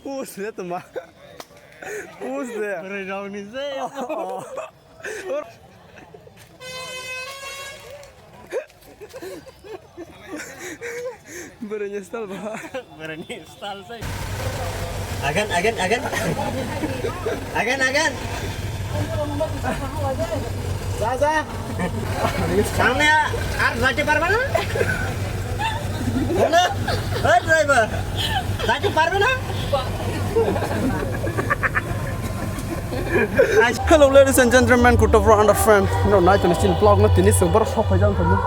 Who's that, ma? Who's there? Very down is there. Berenya style ba? Berani style saya. Again. Zaza. Saamne aap gaati parbe na? Hello, hey driver. Gaati parbe na? Hello ladies and gentlemen, good afternoon friend. No night on the vlog na tinis super shop hai jang kamu.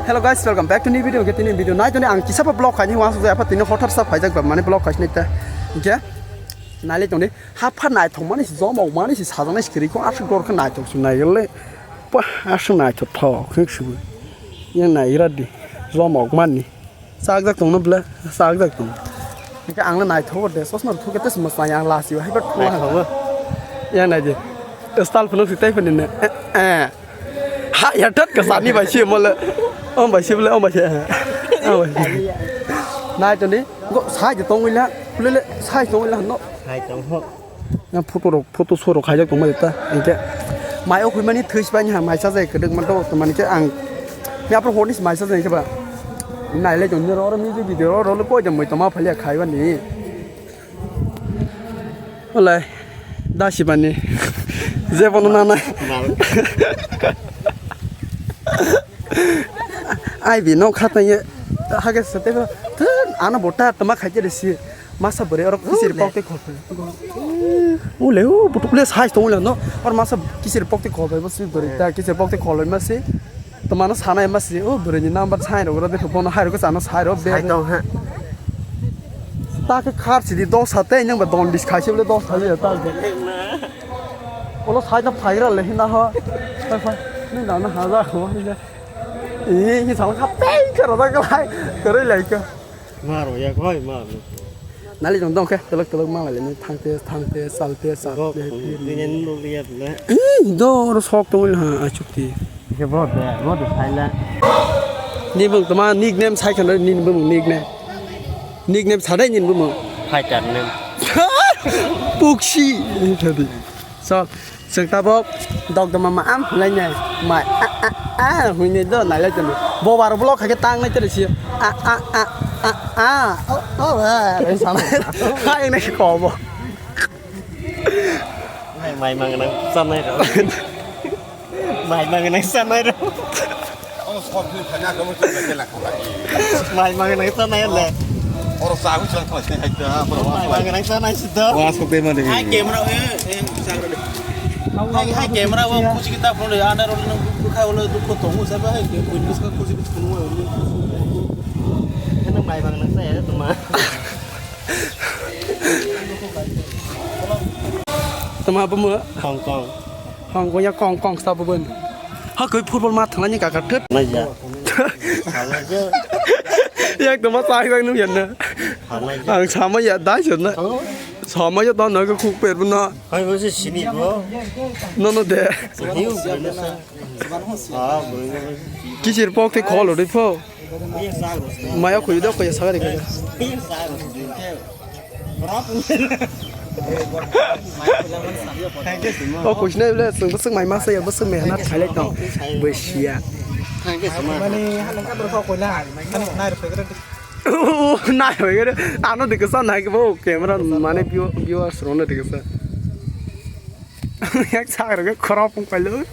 Hello guys, welcome back to new video. Get in video night on ang kisah vlog kayaknya masuk saya apa tinis hotel sah hai jang mana vlog kasih nih okay? Nãy giờ này hấp phát này thằng mấy gió màu mấy thì sao này cái con ác đồ cái này thằng này cái quá ác này thật thò không chịu nhưng này ra đi gió màu mấy sao cái thằng nó bự sao cái thằng cái ăn này thôi để sốt nó thôi cái tết mà sang lá xíu hay bắt hoa hả nhưng này gì style phân tích tây phân này hạ ya đất cái sản này bài chiêm mà ông bài chiêm lại ông bài chiêm này cho nên có sai thì tông lên lên sai tông lên nó Hai tong hok. Yang foto suruh kajak tu macam itu, ini. Mai aku ini terus banyak mai saja kedeng mantu teman ini ang. Ni apa pun ini mai saja ni coba. Nai le jomnya orang ni video orang kau jam macam apa lihat kaiwan ni. Oleh, dah siapa ni? Siapa nana? Ai bino katanya, haga setiap tu anak botak temak kaji desi. Masa beri orang kisir pokok kopi. Oh leh, betul betul size tu leh no. Orang masa kisir pokok kopi masih beri. Tapi kisir pokok kopi masih. Teman sana masih. Oh beri ni number size. Orang tu pun nak hire ke sana hire. Hai tong ha. Tak ke kar sih di dos hati yang berdon diskusi boleh dos hati tak. Kalau size tu viral leh na ha. Ni dah na hazar ho. Ini sama kapen kerana tak lagi. Kerana lagi ke. Maru ya koi maru. Nãy giờ đông cái telak mang lại nên thang tê sal tê Dengan lu lihat lah. Đó nó sọc tôi là chụp thì Cái bot Thailand. ni bưng tụi mà nickname sai cái đó ni bưng nickname sao đấy nhìn bưng Hai chặt nem. Puxi thật đi sao sừng ta bóp đọc tụi mà ám lên này mà hồi này đó này lên chân vô vào blog cái tang này cho được chưa sao này hai này khó vô Mày mang cái xanh này rồi. Mày mang cái xanh này rồi. Mày mang cái xanh này là. Orang sahu jangan kau sih itu apa? Mày mang cái xanh này sudah. Wah, seperti mana Hai kamera hai kamera वो कुछ kita phone ले आना role दुखा वाला दुख तो हूँ सब है विंडोज का कुछ भी सुनूँ है Cái nó mày mang cái xe đó tụi mà. tụi mà bấm mưa Hong Kong. Hong Kong ya Kong sao bấm họ cứ football match thằng này cả cả thớt Mày giờ. Họ là chứ. ya tụi mà sai quanh nó hiện nè Họ là chứ. sao mà giờ đá chuyện đấy sao mà cho tao nói cái khu biệt bên nó Hỏi bữa sẽ xin đi bố. nó để Hiểu bữa nó sao. Bữa nó. cái gì bóc thì khó rồi đấy phô Biết sao rồi. mà áo quỷ đó có gì sao đấy Biết sao rồi. Rap. áo quỷ này là sừng bớt sừng mày mà xây bớt sừng mày nát thái lấy tao bơi xìa Hai cái sama. này vậy cái đó à nó được cái sao này cái bố camera mà này view sron nó được cái sao yak sai rồi cái crop không phải lớn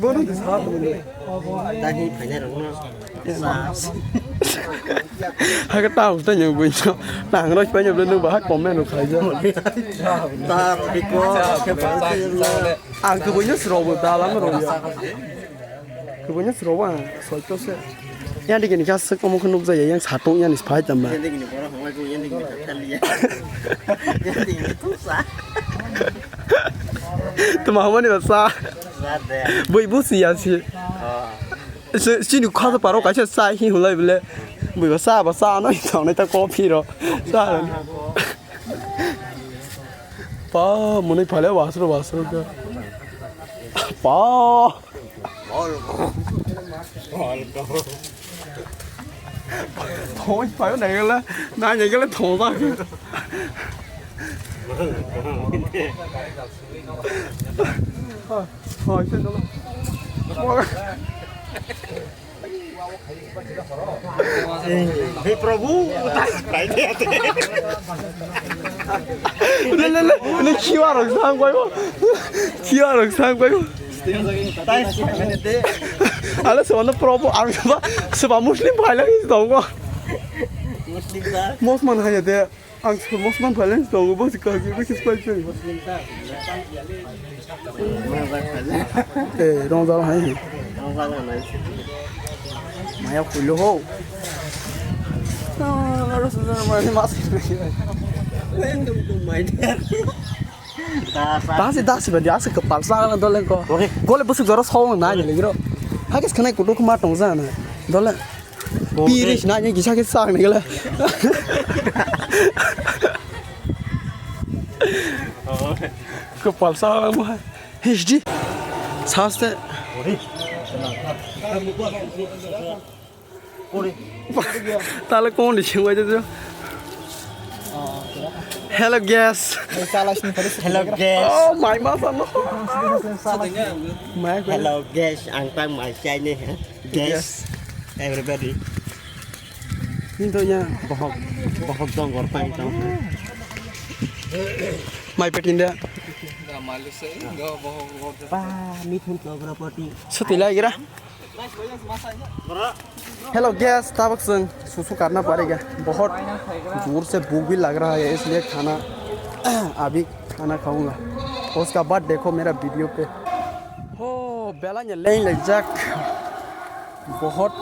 bố nó sao rồi Ta đi phải này đúng không? hai cái tao tao nhiều quỷ sao nàng nó phải nhập lên nước bà comment được khai chưa Ta đi qua cái bản tin là à cứ bữa nhất rồi ta lắm rồi cứ bữa nhất rồi à soi cho xe yang đi cái này sức ông không núp dậy yang sát tung yang phải chậm mà nhân tình này có không ai cũng nhân tình này thân liệt. Nhân tình này thuốc xả. tụi mà không có được xa Ra đây. bởi bút gì à chị chỉ được khoa bảo cái chuyện sai khi hồi lại bলে bởi xa nó thằng này ta copy rồi xa rồi pa, muốn phải lấy wasro cơ Bỏ. Thôi phải cái này là nãy nhìn cái là thổ ra kìa. Thôi xin đó. Hei Prabu, tak dia. Lên chiêu được sang quay không? Chiêu được sang quay không? Ala sebenarnya propo aku sebab Muslim paling tahu kok. Muslim hanya dia, aku Muslim paling tahu bos kaki begitu saja. Dong dong hai. Maya kulo. Harus mana masih. 다시 봐. 야스 그 발사하는 돌래 거. 골에 무슨 저러 서운 나지 그러. 하게 그네 고도 그마 동자나. 돌래. 비리시 나니 기사게 싸는 거래. 그 발사하는 뭐. 히지. 사스테. 우리. ताले कौन लिखे हुए थे Hello guys. Hello guys. Oh my mother. Hello guys, ang tang my chai ni hả? Guys. Everybody. Nhìn thôi nha. Bahog dong or pang tong. My pet India. Pa, mithun ko property. Sutila gira. Hello गैस ताबक संग सुसु करना पड़ेगा बहुत जोर से भूख भी लग रहा है इसलिए खाना अभी खाना खाऊंगा उसका बाद देखो मेरा वीडियो पे हो बेला ने ले ले जक बहुत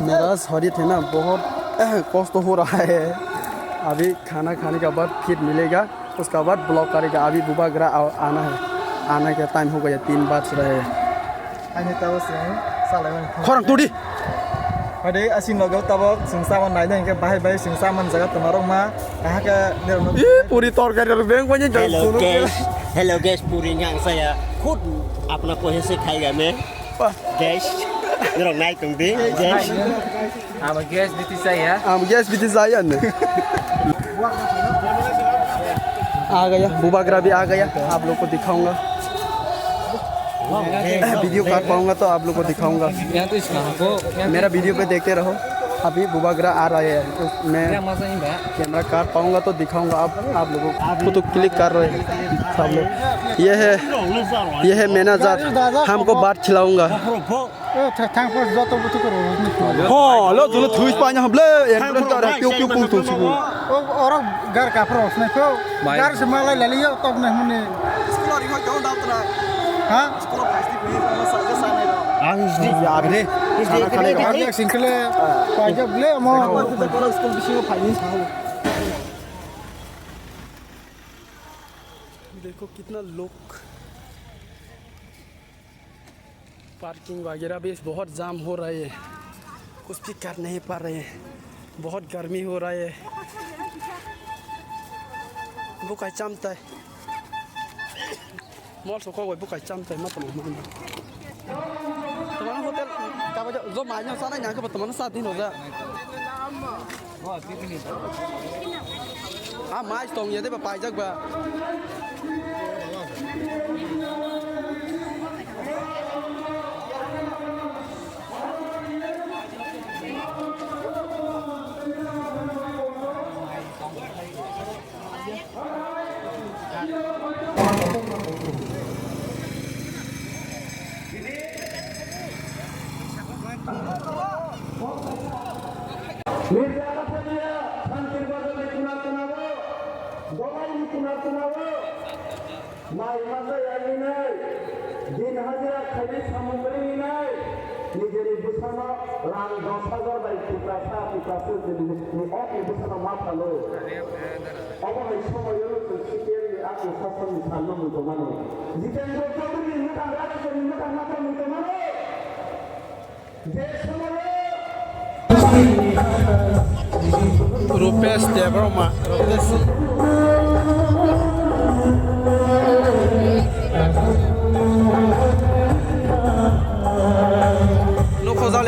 मेरा शरीर थे ना बहुत कष्ट हो रहा है अभी खाना खाने के बाद फिर मिलेगा उसका बाद ब्लॉग करेगा अभी बुबागरा आना है आने का टाइम हो गया 3 बज रहे हैं Kharang तुड़ी Hadi asin logo tabok singsa man naik ke bahai singsa man jaga tumarong ma ke पूरी तरकारी बैंक में Hello guys, पूरी yang saya खुद अपना पोहे से खाएगा मैं guys orang naik tunggu guys gas भी डिजाइन आ गया बुबागरा भी आ गया आप लोग को दिखाऊंगा वीडियो काट पाऊंगा तो आप लोग को दिखाऊंगा मेरा वीडियो पे देखते रहो अभी बुबागरा आ रहा है तो मैं कैमरा काट पाऊंगा तो दिखाऊंगा आप लोगों को तो क्लिक कर रहे हैं सब लोग ये है मैनेजर हमको बात खिलाऊंगा हाँ लो दोनों थूस पानी हम ले एम्बुलेंस आ रहा है क्यों क्यों क्यों तुझ को और घर का प्रोस नहीं को घर से माला ले लियो तो नहीं होने स्कूल रिंग क्यों डाउट रहा हाँ स्कूल प्लास्टिक भी मसाज साने रहा यार रे खाना खाने का और एक सिंकले पाजब ले मो स्कूल बिशी को फाइनेंस देखो कितना लोग पार्किंग वगैरह भी बहुत जाम हो रहा है कुछ भी कर नहीं पा रहे हैं बहुत गर्मी हो रहा है वो क्या चमता है मॉल सो को वो क्या चमता है मत मानो तुम्हारा होटल का वजह जो मायने सारा यहाँ के तुम्हारा 7 दिन हो गया हाँ माइस तो ये दे पाई जग बा दिन हाजिरा खाली सामग्री नहीं निजेरी बुसाना रान 10,000 बाई पिकासा जदि अके बुसाना माथा लो अब है समय यो तो सिकेर आको शासन थानो मुतो मानो जितेंद्र चौधरी मुता राजो मुता माथा मुतो मानो जे समय रुपेश देवरमा रुपेश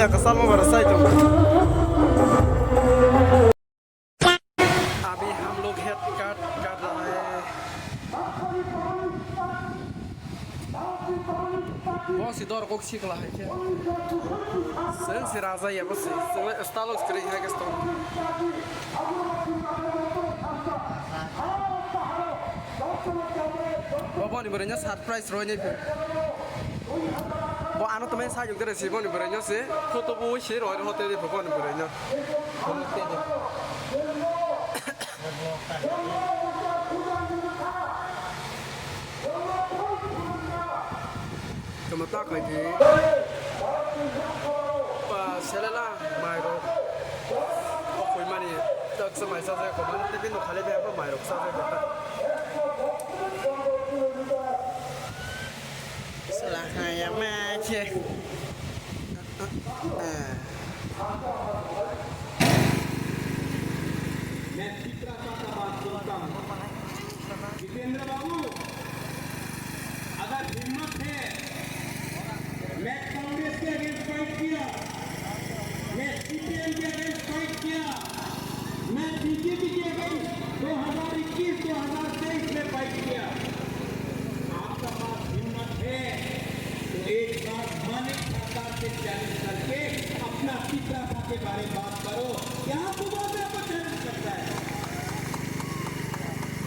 ले कसाल में बरसाई तो अभी हम लोग हेड कट कर रहा है बहुत सी दौर को सीखला है क्या sen si raza ya bas stalo skri ha que estou Bapak ni berenya surprise roy ni Bo ano também sai jog dere si bo ni berenya se foto bo shi roy hotel di bapak ni berenya Kamu tak lagi Selala Mairo Koi mani tak samai sa sa ko man te no khale be apa Mairo sa sa bata Salah ya ma che मैं चित्रा का बात सुनता हूँ जितेंद्र बाबू अगर हिम्मत है मैं कांग्रेस के अगेंस्ट फाइट किया मैं सीपीएम के अगेंस्ट फाइट किया मैं बीजेपी के अगेंस्ट 2021-2023 में फाइट किया आपका पास हिम्मत है तो एक बार मानिक सरकार से चैलेंज करके अपना चित्रा के बारे में बात करो क्या आपको बात में आपको चैलेंज करता है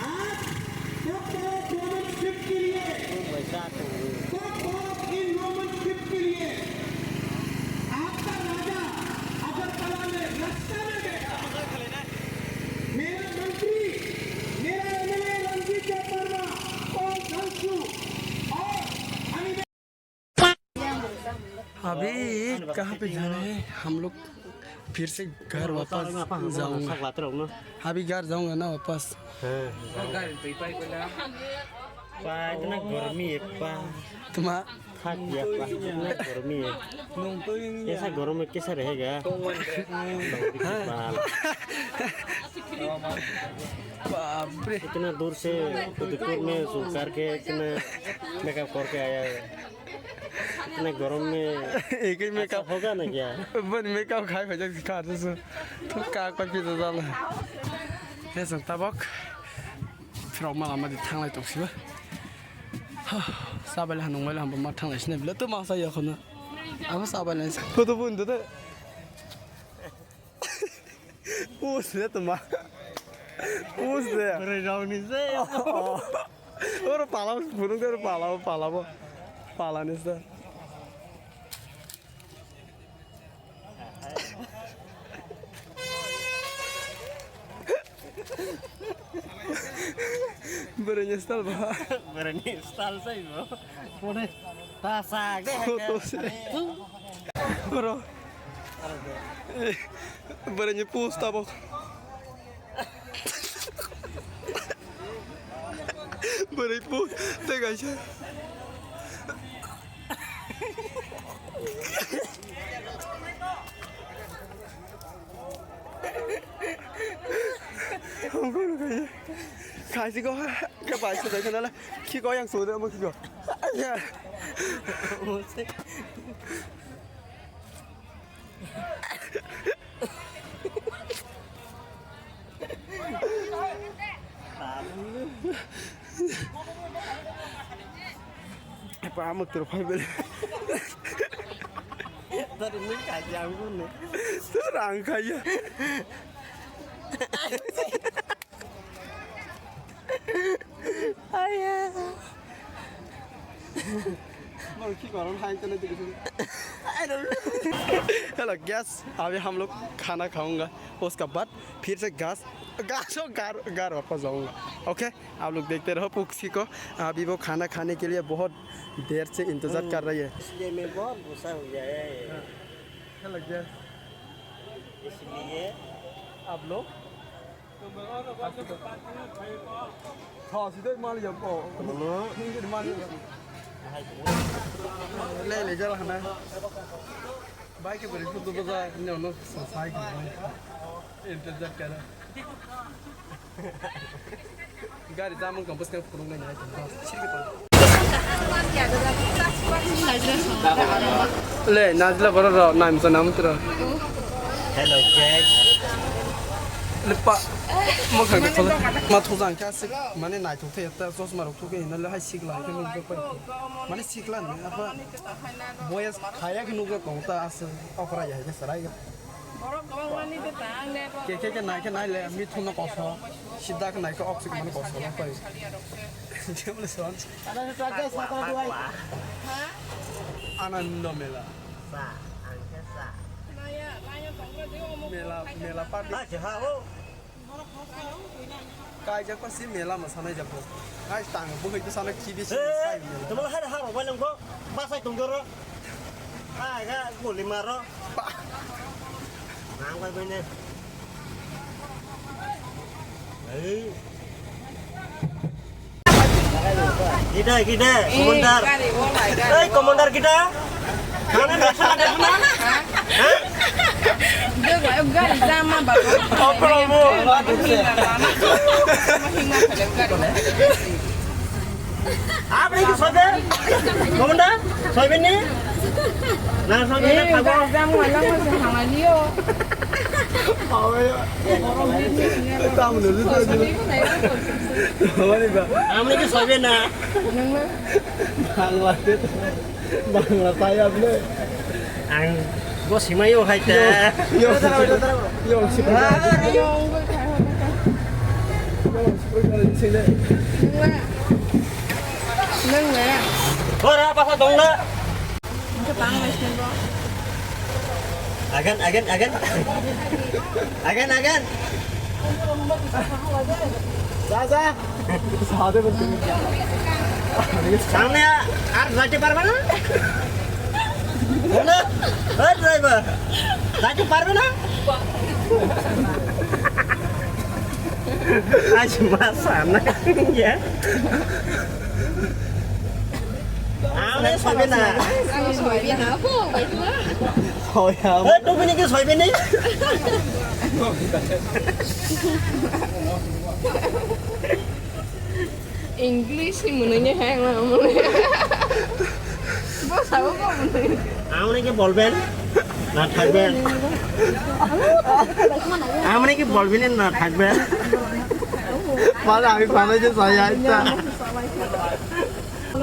आज सब रोमन स्क्रिप्ट के लिए इन रोमन स्क्रिप्ट के लिए आपका राजा अगर कला में रास्ता में बैठा मेरा मंत्री मेरा एमएलए रंजीत वर्मा और धनसू और अभी कहाँ पे जाना है हम लोग फिर से घर वापस जाऊंगा अभी घर जाऊंगा ना वापस इतना गर्मी है पा तुम्हारा थक गया पा इतना गर्मी है ऐसा गर्म में कैसा रहेगा बाप रे इतना दूर से उदयपुर में सो करके इतना मेकअप करके आया है इतना गर्म में एक ही मेकअप होगा ना क्या बन मेकअप खाए भजन खा तो तो का कोई तो जाला ये संता बक फिर माला मा दि थांलाय दंसिबो साबाय हां नंबाय हां मा थांलाय सिनाय बिला तो मा जायो खनो आबो साबाय लाय फोटो बुंदो दे उस दे तो मा उस दे रे रावनी से और पाला फुनुं कर पाला पालाने से Berenya style bah. berani style saya bro pone tasa Foto sih. Bro. Berenya post apa? Berenya post. Tega aja. हमको कहिए खासी को क्या बात से देखने वाला की को yang sudah mau kiko ya apa amat terpakai tadi ini kajang pun nih terang kaya ayah mau की करो हाई करने दे हेलो गैस अभी हम लोग खाना खाऊंगा उसका बाद फिर से गैस घर वापस जाऊंगा ओके आप लोग देखते रहो पुक्सी को अभी वो खाना खाने के लिए बहुत देर से इंतजार कर रही है इसलिए मैं बहुत गुस्सा हो गया है हेलो गैस इसलिए आप लोग हाँ सीधे माल जब ले जा रहा है बाइक के बड़े तो बजा ने लोग साइड इंतजार कर रहा गाड़ी दामन कंपस का पुरों नहीं है तो ठीक है तो ले नाजला बरो र नाम छ नाम तर Hello guys. लेपा म खाके खल मा थोजां का सिक माने नाय थोथे त जस मारो थोके न ले हाय सिकला के नु के माने सिकला न apa boyas khaya के नु के कोता आस अकरा या के सराय के नाय ले मिथुन न कस सिद्धा के नाय के अक्सिक माने कस ल पय के बोले सोन आनंद मेला मेला पार्टी काय जब पसी मेला मसाने जब काय टांग बुहै तो साने खिबि साइ मेला Tunggu ada hal apa yang kau pasai tunggu ro. Ah, ya, boleh maro. Nang kau ini. Kita, komandan. Komandan kita. Mana rasa ada mana? Dia gọi ông gari ra mà bảo Oh, promo. Apa ini sobe? Komandan, sobe ni? Nah, sobe ni apa? ra ngoài lăng mà hàng là liêu. काम न ल Apa ini sobe na? Bangla Bangla पाया आपने Ang, gua sih mayo hai ta. यो यो Sipra Nâng nè. Ora apa sa dong na? Cái băng này xem đó. Agan. जा सादे बंदे Saamne ar जाते पारबे ना? बोला, ए ड्राइवर, जाते पारबे ना? आज masa na ya. Ane sobe na. Ăn sỏi biển hả? Cô vậy nữa. thôi à Eh, tu bini ke sobe ni? English thì mình nói hàng là mình. Bố sao có mình. Amne ke bolben? Na থাকবেন। Amne ke bolben na থাকবেন? माला আমি বানাইতে চাই আইতা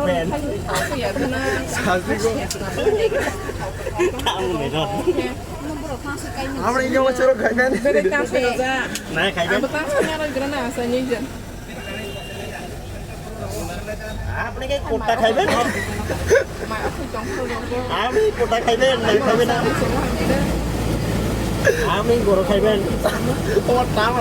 Ben. Bây giờ tôi nói. সাজি গো Amne ro. আমরা ইয়ে বছর খাইবেন Bebe café ra. Na খাইবেন? Apa tak sebenarnya grana asalnya je. আপনি কি কোটা খাইবেন? Mai aku jongkol jongkol. আমি কোটা খাইবেন না খাইবেন না? আমি গরু খাইবেন। তোমার নাম